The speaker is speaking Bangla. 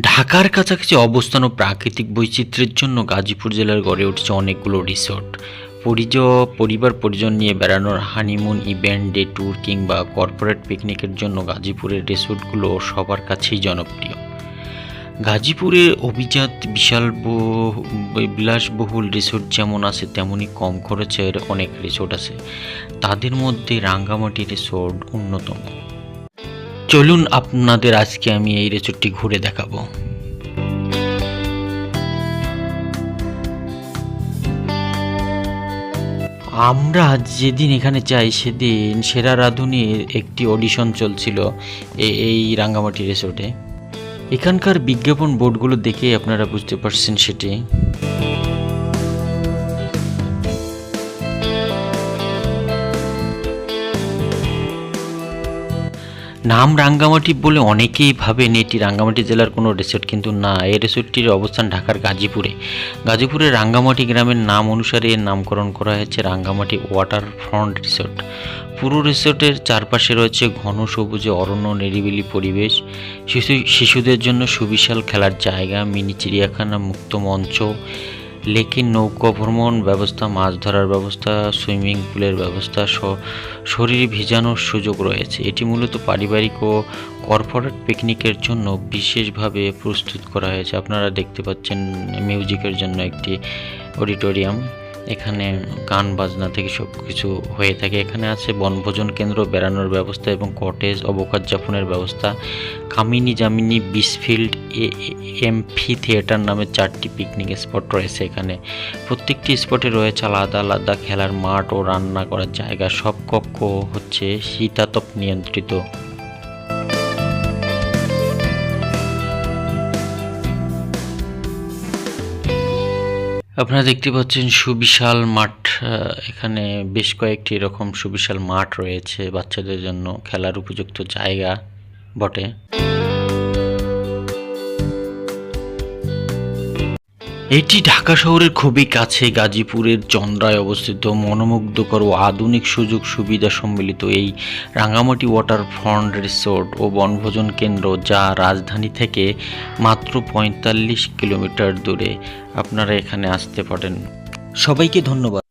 ঢাকার কাছাকাছি অবস্থান ও প্রাকৃতিক বৈচিত্র্যের জন্য গাজীপুর জেলার গড়ে উঠেছে অনেকগুলো রিসোর্ট। পরিবার পরিজন নিয়ে বেড়ানোর, হানিমুন, ইভেন্ট, ডে ট্যুর কিংবা কর্পোরেট পিকনিকের জন্য গাজীপুরের রিসোর্টগুলো সবার কাছেই জনপ্রিয়। গাজীপুরে অভিজাত বিলাসবহুল রিসোর্ট যেমন আছে, তেমনি কম খরচের অনেক রিসোর্ট আছে। তাদের মধ্যে রাঙ্গামাটি রিসোর্ট অন্যতম। চলুন আপনাদের আজকে আমি এই রিসোর্টটি ঘুরে দেখাবো। আমরা যেদিন এখানে যাই সেদিন সেরা রাঁধুনির একটি অডিশন চলছিল এই রাঙ্গামাটি রিসোর্টে। এখানকার বিজ্ঞাপন বোর্ডগুলো দেখে আপনারা বুঝতে পারছেন সেটি। নাম রাঙ্গামাটি বলে অনেকেই ভাবেন এটি রাঙ্গামাটি জেলার কোনো রিসোর্ট, কিন্তু না, এই রিসোর্টটির অবস্থান ঢাকার গাজীপুরে। গাজীপুরের রাঙ্গামাটি গ্রামের নাম অনুসারে এর নামকরণ করা হয়েছে রাঙ্গামাটি ওয়াটার ফ্রন্ট রিসোর্ট। পুরো রিসোর্টের চারপাশে রয়েছে ঘন সবুজে অরণ্য, নিরিবিলি পরিবেশ, শিশুদের জন্য সুবিশাল খেলার জায়গা, মিনি চিড়িয়াখানা, মুক্ত মঞ্চ, লেকে নৌকা ভ্রমণ ব্যবস্থা, মাছ ধরার ব্যবস্থা, সুইমিং পুলের ব্যবস্থা, শরীর ভিজানোর সুযোগ রয়েছে। এটি মূলত পারিবারিক ও কর্পোরেট পিকনিকের জন্য বিশেষভাবে প্রস্তুত করা হয়েছে। আপনারা দেখতে পাচ্ছেন মিউজিকের জন্য একটি অডিটোরিয়াম, এখানে গান বাজনা থেকে সব কিছু হয়ে থাকে। এখানে আছে বনভোজন কেন্দ্র, বেড়ানোর ব্যবস্থা এবং কটেজ, অবকাশ যাপনের ব্যবস্থা। কামিনী, জামিনী, বিচফিল্ড, এমফি থিয়েটার নামে 4টি পিকনিক স্পট রয়েছে এখানে। প্রত্যেকটি স্পটে রয়েছে আলাদা আলাদা খেলার মাঠ ও রান্না করার জায়গা। সব কক্ষ হচ্ছে শীতাতপ নিয়ন্ত্রিত। আপনারা দেখতে পাচ্ছেন সুবিশাল মাঠ। এখানে বেশ কয়েকটি এরকম সুবিশাল মাঠ রয়েছে, বাচ্চাদের জন্য খেলার উপযুক্ত জায়গা বটে। এটি ঢাকা শহরের খুবই কাছে গাজীপুরের চন্দ্রায় অবস্থিত। মনোমুগ্ধকর ও আধুনিক সুযোগ সুবিধা সম্মিলিত এই রাঙ্গামাটি ওয়াটার ফ্রন্ট রিসোর্ট ও বনভোজন কেন্দ্র, যা রাজধানী থেকে মাত্র 45 কিলোমিটার দূরে। আপনারা এখানে আসতে পারেন। সবাইকে ধন্যবাদ।